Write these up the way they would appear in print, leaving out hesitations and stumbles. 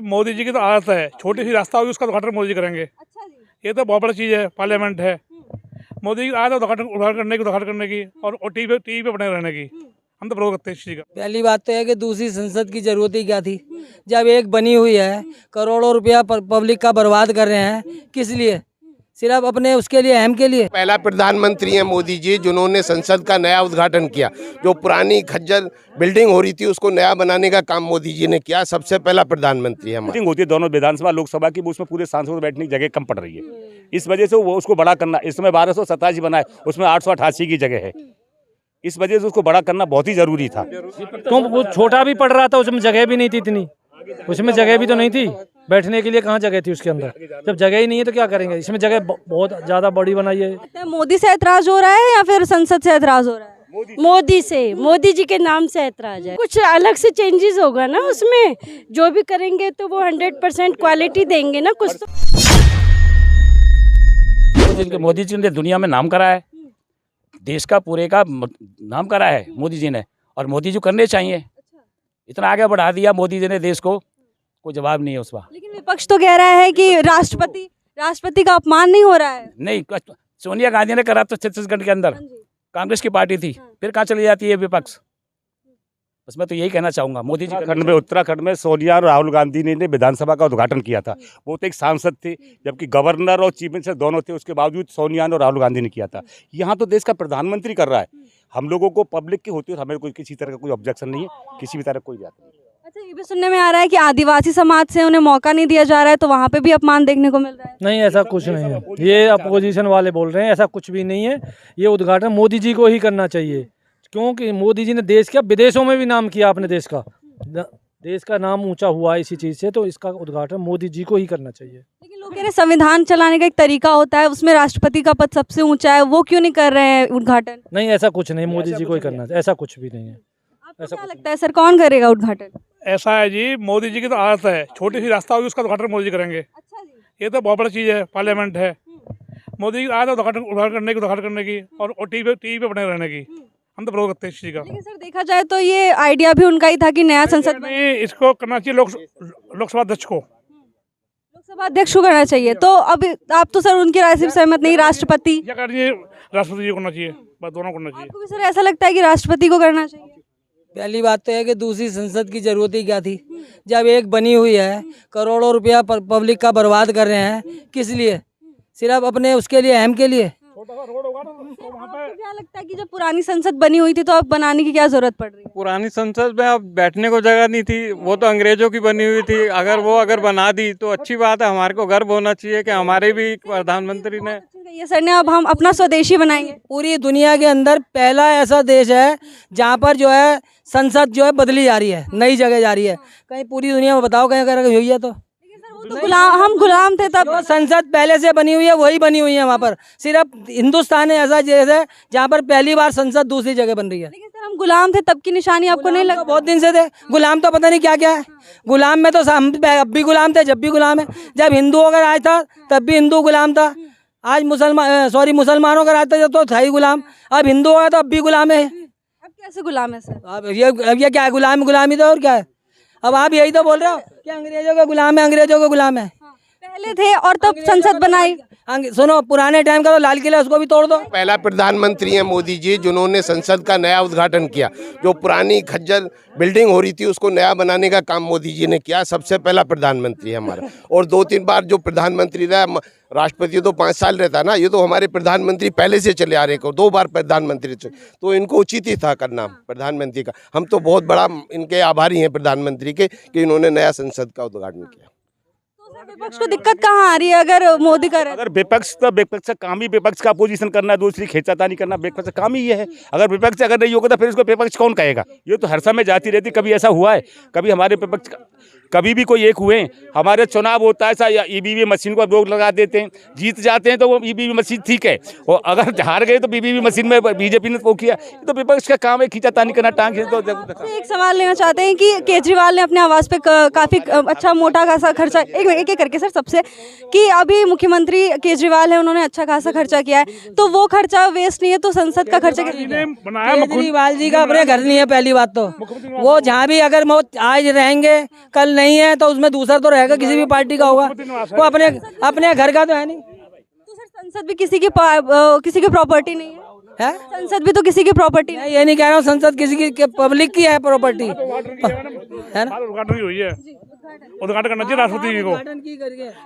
मोदी जी की तो आदत है, छोटी सी रास्ता होगी उसका उद्घाटन मोदी जी करेंगे। अच्छा जी। ये तो बहुत बड़ी चीज़ है, पार्लियामेंट है। मोदी जी की आदत है उद्घाटन करने की और टीवी पे बने रहने की। हम तो विरोध करते हैं इस चीज़ का। पहली बात तो है कि दूसरी संसद की जरूरत ही क्या थी, जब एक बनी हुई है। करोड़ों रुपया पब्लिक का बर्बाद कर रहे हैं, किस लिए? सिर्फ अपने उसके लिए, अहम के लिए। पहला प्रधानमंत्री है मोदी जी जिन्होंने संसद का नया उद्घाटन किया। जो पुरानी खज्जर बिल्डिंग हो रही थी उसको नया बनाने का काम मोदी जी ने किया। सबसे पहला प्रधानमंत्री है हमारा। मीटिंग होती है दोनों विधानसभा लोकसभा की, उसमें पूरे सांसदों को बैठने की जगह कम पड़ रही है। इस वजह से वो उसको बड़ा करना, इस समय 1287 बनाए, उसमें 888 की जगह है। इस वजह से उसको बड़ा करना बहुत ही जरूरी था। तो वो छोटा भी पड़ रहा था, उसमें जगह भी नहीं थी इतनी, उसमें जगह भी तो नहीं थी बैठने के लिए। कहाँ जगह थी उसके अंदर? जब जगह ही नहीं है तो क्या करेंगे? इसमें जगह बहुत ज्यादा बड़ी बनाई है। मोदी से ऐतराज हो रहा है या फिर संसद से ऐतराज हो रहा है? मोदी से, मोदी जी के नाम से ऐतराज है। कुछ अलग से चेंजेस होगा ना उसमें, जो भी करेंगे तो वो 100% क्वालिटी देंगे ना कुछ तो। मोदी जी ने दुनिया में नाम करा है, देश का पूरे का नाम करा है मोदी जी ने, और मोदी जी करने चाहिए। इतना आगे बढ़ा दिया मोदी जी ने देश को, कोई जवाब नहीं है उसका। लेकिन विपक्ष तो कह रहा है कि राष्ट्रपति का अपमान नहीं हो रहा है। नहीं, सोनिया गांधी ने करा तो छत्तीसगढ़ के अंदर कांग्रेस की पार्टी थी, फिर कहाँ चली जाती है विपक्ष? बस मैं तो यही कहना चाहूँगा। मोदी जी उत्तराखंड में सोनिया और राहुल गांधी ने विधानसभा का उद्घाटन किया था। वो तो एक सांसद थे, जबकि गवर्नर और चीफ मिनिस्टर दोनों थे, उसके बावजूद सोनिया और राहुल गांधी ने किया था। यहाँ तो देश का प्रधानमंत्री कर रहा है। हम लोगों को पब्लिक की होती है, हमें कोई किसी तरह का कोई ऑब्जेक्शन नहीं है, किसी भी तरह कोई बात नहीं। अच्छा, ये भी सुनने में आ रहा है कि आदिवासी समाज से उन्हें मौका नहीं दिया जा रहा है, तो वहाँ पे भी अपमान देखने को मिल रहा है। नहीं, ऐसा कुछ नहीं है, ये अपोजिशन वाले बोल रहे हैं, ऐसा कुछ भी नहीं है। ये उद्घाटन मोदी जी को ही करना चाहिए, क्योंकि मोदी जी ने देश का विदेशों में भी नाम किया, अपने देश का नाम ऊंचा हुआ इसी चीज़ से, तो इसका उद्घाटन मोदी जी को ही करना चाहिए। लेकिन लोग कह रहे हैं संविधान चलाने का एक तरीका होता है, उसमें राष्ट्रपति का पद सबसे ऊंचा है, वो क्यों नहीं कर रहे हैं उद्घाटन? नहीं, ऐसा कुछ नहीं, मोदी जी को ही करना चाहिए, ऐसा कुछ भी नहीं है। आपको क्या लगता है सर, कौन करेगा उद्घाटन? ऐसा है जी, मोदी जी की तो आदत है, छोटी सी रास्ता होगी उसका उद्घाटन मोदी जी करेंगे। अच्छा जी। ये तो बहुत बड़ी चीज़ है, पार्लियामेंट है। मोदी जी की आदत है उद्घाटन करने की और टीवी पे बने रहने की। हम तो विरोध करते हैं इस चीज़ का। लेकिन सर देखा जाए तो ये आइडिया भी उनका ही था कि नया संसद में इसको करना चाहिए लोकसभा अध्यक्ष को। लोकसभा अध्यक्ष को करना चाहिए। तो अब आप तो सर उनकी राय से सहमत नहीं, राष्ट्रपति या करिए, राष्ट्रपति जी को करना चाहिए, बस दोनों करना चाहिए। आपको भी सर ऐसा लगता है कि राष्ट्रपति को करना चाहिए? पहली बात तो है कि दूसरी संसद की जरूरत ही क्या थी, जब एक बनी हुई है। करोड़ों रुपया पब्लिक का बर्बाद कर रहे हैं, किस लिए? सिर्फ अपने उसके लिए, अहम के लिए। आपको क्या लगता है कि जब पुरानी संसद बनी हुई थी तो अब बनाने की क्या जरूरत पड़ रही है? पुरानी संसद में अब बैठने को जगह नहीं थी, वो तो अंग्रेजों की बनी हुई थी। अगर बना दी तो अच्छी बात है, हमारे को गर्व होना चाहिए कि हमारे भी प्रधानमंत्री ने ये सर ने अब हम अपना स्वदेशी बनाएंगे। पूरी दुनिया के अंदर पहला ऐसा देश है जहाँ पर जो है संसद जो है बदली जा रही है, नई जगह जा रही है। कहीं पूरी दुनिया में बताओ कहीं अगर हुई है तो? हम गुलाम थे तब। जो संसद पहले से बनी हुई है वही बनी हुई है वहाँ पर। सिर्फ हिंदुस्तान है ऐसा जैसे जहाँ पर पहली बार संसद दूसरी जगह बन रही है। लेकिन सर हम गुलाम थे तब की निशानी आपको नहीं लगा? बहुत दिन से थे गुलाम, तो पता नहीं क्या क्या है गुलाम में। तो हम अब भी गुलाम थे, जब भी गुलाम है। जब हिंदुओं का राज था तब भी हिंदू गुलाम था। आज मुसलमानों का राज था तो था ही गुलाम। अब हिंदुओं का तो अब भी गुलाम है। अब कैसे गुलाम है सर? अब ये क्या है? गुलामी तो और क्या है? अब आप यही तो बोल रहे हो कि अंग्रेजों का गुलाम है, अंग्रेजों का गुलाम है। पहले थे और तब संसद बनाई। सुनो, पुराने टाइम का तो लाल किला उसको भी तोड़ दो। पहला प्रधानमंत्री है मोदी जी जिन्होंने संसद का नया उद्घाटन किया। जो पुरानी खज्जर बिल्डिंग हो रही थी उसको नया बनाने का काम मोदी जी ने किया। सबसे पहला प्रधानमंत्री है हमारा। और 2-3 बार जो प्रधानमंत्री रहा, राष्ट्रपति तो 5 साल रहता ना, ये तो हमारे प्रधानमंत्री पहले से चले आ रहे को 2 बार प्रधानमंत्री थे, तो इनको उचित ही था करना प्रधानमंत्री का। हम तो बहुत बड़ा इनके आभारी हैं प्रधानमंत्री के कि इन्होंने नया संसद का उद्घाटन किया। विपक्ष को दिक्कत कहाँ आ रही है अगर मोदी करे? अगर विपक्ष का काम ही विपक्ष का अपोजिशन करना, दूसरी खींचातानी करना, विपक्ष का काम ही ये है। अगर विपक्ष अगर नहीं होगा तो फिर इसको विपक्ष कौन कहेगा? ये तो हर समय जाती रहती। कभी ऐसा हुआ है? कभी हमारे विपक्ष कभी भी कोई एक हुए? हमारे चुनाव होता है ऐसा, ईवीवी मशीन को रोक लगा देते हैं, जीत जाते हैं तो वो ईवीवी मशीन ठीक है, और अगर हार गए तो ईवीवी मशीन में बीजेपी ने वो किया। ये तो विपक्ष का काम है, खींचातानी करना, टांग खींच। तो एक सवाल लेना चाहते हैं कि केजरीवाल ने अपने आवास पे काफी अच्छा मोटा खासा खर्चा, एक करके सर सबसे, कि अभी मुख्यमंत्री केजरीवाल है, उन्होंने अच्छा खासा खर्चा किया है, तो वो खर्चा वेस्ट नहीं है तो संसद का खर्चा केजरीवाल जी का अपने घर नहीं है। पहली बात तो वो जहाँ भी अगर आज रहेंगे कल नहीं है तो उसमें दूसरा तो रहेगा, किसी भी पार्टी का होगा, वो अपने घर का तो है नहीं। तो सर संसद भी किसी की प्रॉपर्टी नहीं है, है संसद भी तो किसी की प्रॉपर्टी मैं ये नहीं कह रहा हूँ संसद किसी की, पब्लिक की है प्रॉपर्टी, है ना। उद्घाटन की हुई है, उद्घाटन करना चाहिए राष्ट्रपति जी को,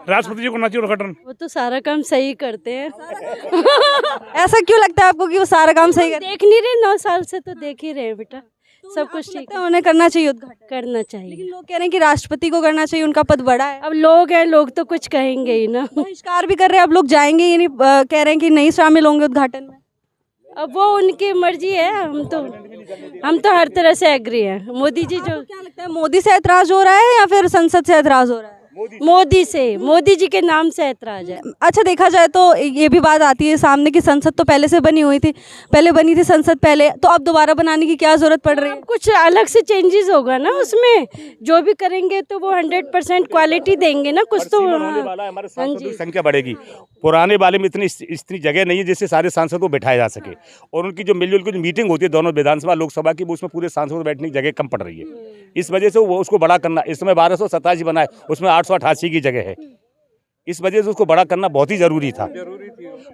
राष्ट्रपति जी को करना चाहिए उद्घाटन। वो तो सारा काम सही करते हैं। ऐसा क्यों लगता है आपको कि वो सारा काम सही देख नहीं रहे, 9 साल से तो देख ही रहे हैं बेटा, सब कुछ ठीक है, उन्हें करना चाहिए उद्घाटन। करना चाहिए। लेकिन लोग कह रहे हैं कि राष्ट्रपति को करना चाहिए, उनका पद बड़ा है। अब लोग हैं, लोग तो कुछ कहेंगे ही ना। बहिष्कार भी कर रहे हैं, अब लोग जाएंगे ये नहीं, कह रहे हैं कि नहीं शामिल होंगे उद्घाटन में। अब वो उनकी मर्जी है, हम तो हर तरह से एग्री हैं। मोदी जी जो क्या लगता है, मोदी से ऐतराज हो रहा है या फिर संसद से ऐतराज हो रहा है? मोदी जी के नाम से ऐतराज है। अच्छा, देखा जाए तो ये भी बात आती है सामने कि संसद तो पहले से बनी हुई थी, पहले बनी थी संसद पहले, तो अब दोबारा बनाने की क्या जरूरत पड़ रही है? कुछ अलग से चेंजेस होगा ना उसमें, जो भी करेंगे तो वो 100% क्वालिटी देंगे ना, कुछ तो हमारे सांसदों की संख्या बढ़ेगी। पुराने वाले में इतनी जगह नहीं है जिससे सारे सांसदों को बिठाया जा सके, और उनकी जो मिलजुल की मीटिंग होती है दोनों विधानसभा लोकसभा की, उसमें पूरे सांसदों को बैठने की जगगह कम पड़ रही है। इस वजह से वो उसको बड़ा करना, इस समय 1287 बनाए, उसमें 888 की जगह है, इस वजह से उसको बड़ा करना बहुत ही जरूरी था।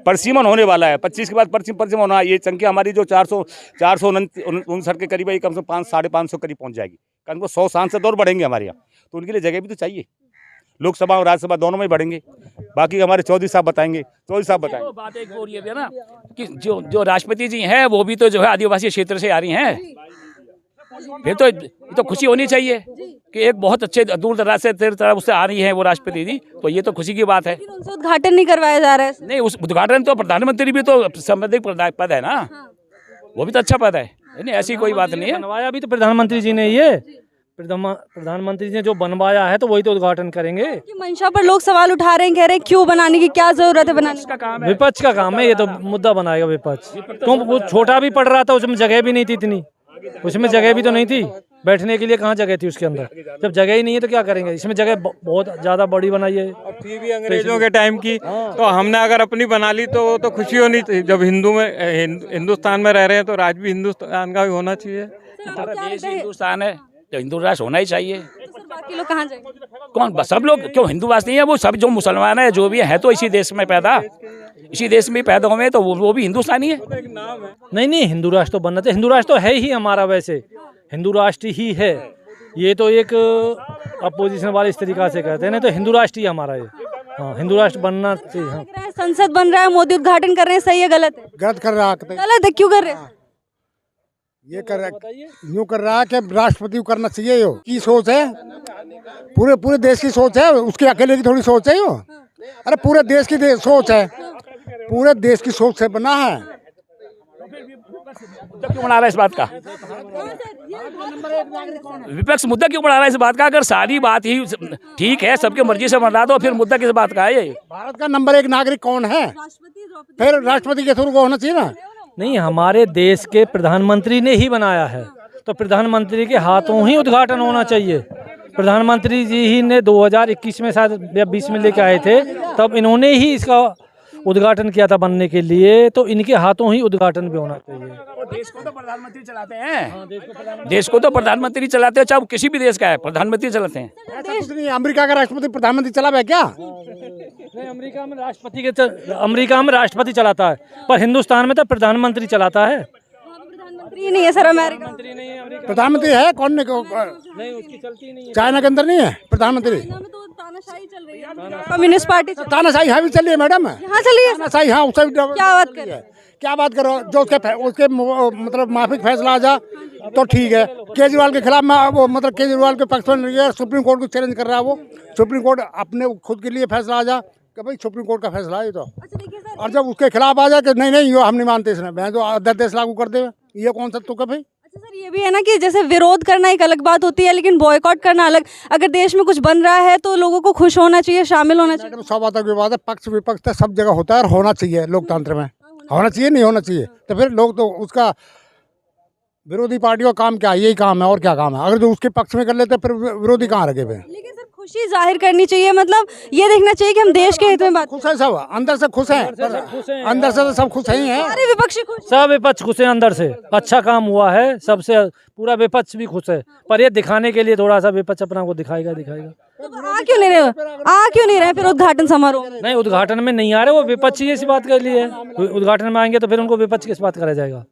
परिसीमन होने वाला है 25 के बाद परिसीमन होना, ये संख्या हमारी जो 459 के करीब है, कम से कम 550 करीब पहुंच जाएगी। कम से कम 100 सांसद और बढ़ेंगे हमारे यहाँ, तो उनके लिए जगह भी तो चाहिए। लोकसभा और राज्यसभा दोनों में बढ़ेंगे। बाकी हमारे चौधरी साहब बताएंगे, बात एक और ये भी है ना कि जो राष्ट्रपति जी हैं वो भी तो जो है आदिवासी क्षेत्र से आ रही हैं, फिर तो ये तो खुशी होनी चाहिए कि एक बहुत अच्छे दूर दराज से तरफ से आ रही है वो राष्ट्रपति जी, तो ये तो खुशी की बात है। उनसे उद्घाटन नहीं करवाया जा रहा है। नहीं, उस उद्घाटन तो प्रधानमंत्री भी तो संवैधानिक पद है ना, वो भी तो अच्छा पद है, नहीं ऐसी कोई बात नहीं है। बनवाया भी तो प्रधानमंत्री जी ने, ये प्रधानमंत्री जी ने जो बनवाया है तो वही तो उद्घाटन करेंगे। कि मंशा पर लोग सवाल उठा रहे हैं, कह रहे हैं क्यों बनाने की क्या जरूरत है, बनाने का काम विपक्ष का काम है, ये तो मुद्दा बनाएगा विपक्ष। क्यों, वो छोटा भी पड़ रहा था, उसमें जगह भी नहीं थी इतनी, उसमें जगह भी तो नहीं थी बैठने के लिए, कहाँ जगह थी उसके अंदर? जब जगह ही नहीं है तो क्या करेंगे? इसमें जगह बहुत ज्यादा बड़ी बनाई है, थी भी अंग्रेजों के टाइम की, तो हमने अगर अपनी बना ली तो खुशी होनी चाहिए। जब हिंदुस्तान में रह रहे हैं तो राज भी हिंदुस्तान का भी होना चाहिए। हमारा देश हिंदुस्तान है तो हिंदू राष्ट्र होना ही चाहिए। बाकी लोग कहाँ जाएंगे? कौन? सब लोग क्यों हिंदूवासी नहीं है, वो सब जो मुसलमान है जो भी है तो इसी देश में पैदा, इसी देश में पैदा हुए, तो वो भी हिंदुस्तानी है। नहीं, हिंदू राष्ट्र तो बनना चाहिए। हिंदू राष्ट्र तो है ही हमारा, वैसे हिंदू राष्ट्र ही है, ये तो एक अपोजिशन वाले इस तरीका से कहते हैं, नहीं तो हिंदू राष्ट्र ही हमारा है। हाँ, हिंदू राष्ट्र बनना चाहिए। हाँ। संसद बन रहा है, मोदी उद्घाटन कर रहे हैं, सही है गलत है? गलत कर रहा है, गलत है, क्यों कर रहे हैं? ये कर रहा यूँ कर रहा है कि राष्ट्रपति को करना चाहिए, यो की सोच है, पूरे देश की सोच है, उसके अकेले की थोड़ी सोच है यो। अरे पूरे देश की सोच है, पूरे देश की सोच से बना है। मुद्दा क्यों बना रहा है इस बात का? विपक्ष मुद्दा क्यों बना रहा है इस बात का? अगर सारी बात ही ठीक है, सबके मर्जी से बना दो, फिर मुद्दा किस बात का है? ये भारत का नंबर 1 नागरिक कौन है? फिर राष्ट्रपति के थ्रू को होना चाहिए ना। नहीं, हमारे देश के प्रधानमंत्री ने ही बनाया है, तो प्रधानमंत्री के हाथों ही उद्घाटन होना चाहिए। प्रधानमंत्री जी ही ने 2021 में शायद या 20 में लेके आए थे, तब इन्होंने ही इसका उद्घाटन किया था बनने के लिए, तो इनके हाथों ही उद्घाटन भी होना चाहिए। देश को तो प्रधानमंत्री चलाते हैं, देश को तो प्रधानमंत्री चलाते हैं, चाहे वो किसी भी देश का है, प्रधानमंत्री चलाते हैं। ऐसा कुछ नहीं, अमेरिका का राष्ट्रपति प्रधानमंत्री चला है क्या? नहीं, अमेरिका में राष्ट्रपति चलाता है, पर हिंदुस्तान में तो प्रधानमंत्री चलाता है। प्रधानमंत्री नहीं है सर, अमेरिका प्रधानमंत्री है कौन? नहीं, उसकी चलती नहीं है। चाइना के अंदर नहीं है प्रधानमंत्री, तानाशाही चल रही है, कम्युनिस्ट पार्टी तानाशाही यहाँ भी चल रही है मैडम, यहाँ चली है तानाशाही हाँ, उससे भी क्या बात कर रहे हैं? क्या बात करो, जो उसके मतलब माफिक फैसला आ जा तो ठीक है। केजरीवाल के खिलाफ वो मतलब केजरीवाल के पक्ष में सुप्रीम कोर्ट को चैलेंज कर रहा है, वो सुप्रीम कोर्ट अपने खुद के लिए फैसला आ जा कि भाई सुप्रीम कोर्ट का फैसला है ये तो, और जब उसके खिलाफ आ जाए कि नहीं ये हम नहीं मानते, इसने मैं तो अध्यादेश लागू कर दे, ये कौन सा तुक है भाई? अच्छा सर, ये भी है ना कि जैसे विरोध करना एक अलग बात होती है, लेकिन बॉयकॉट करना अलग। अगर देश में कुछ बन रहा है तो लोगों को खुश होना चाहिए, शामिल होना चाहिए। सब बातों की बात है, पक्ष विपक्ष तो सब जगह होता है और होना चाहिए, लोकतंत्र में होना चाहिए, नहीं होना चाहिए तो फिर लोग तो उसका विरोधी पार्टी का काम क्या है? यही काम है और क्या काम है? अगर जो उसके पक्ष में कर लेते फिर विरोधी कहाँ रखे हुए? लेकिन सर खुशी जाहिर करनी चाहिए, मतलब ये देखना चाहिए कि हम देश के हित में बात। खुश है सब, अंदर से खुश है, अंदर से तो सब खुश ही हैं। सारे विपक्षी खुश। सब विपक्ष खुश है अंदर से, अच्छा काम हुआ है सबसे, पूरा विपक्ष भी खुश है, पर ये दिखाने के लिए थोड़ा सा विपक्ष अपना को दिखाएगा। तो आ क्यों नहीं रहे फिर उद्घाटन समारोह में? नहीं, उद्घाटन में नहीं आ रहे वो विपक्ष ही इसी बात के लिए है। उद्घाटन में आएंगे तो फिर उनको विपक्ष किस बात करा जाएगा।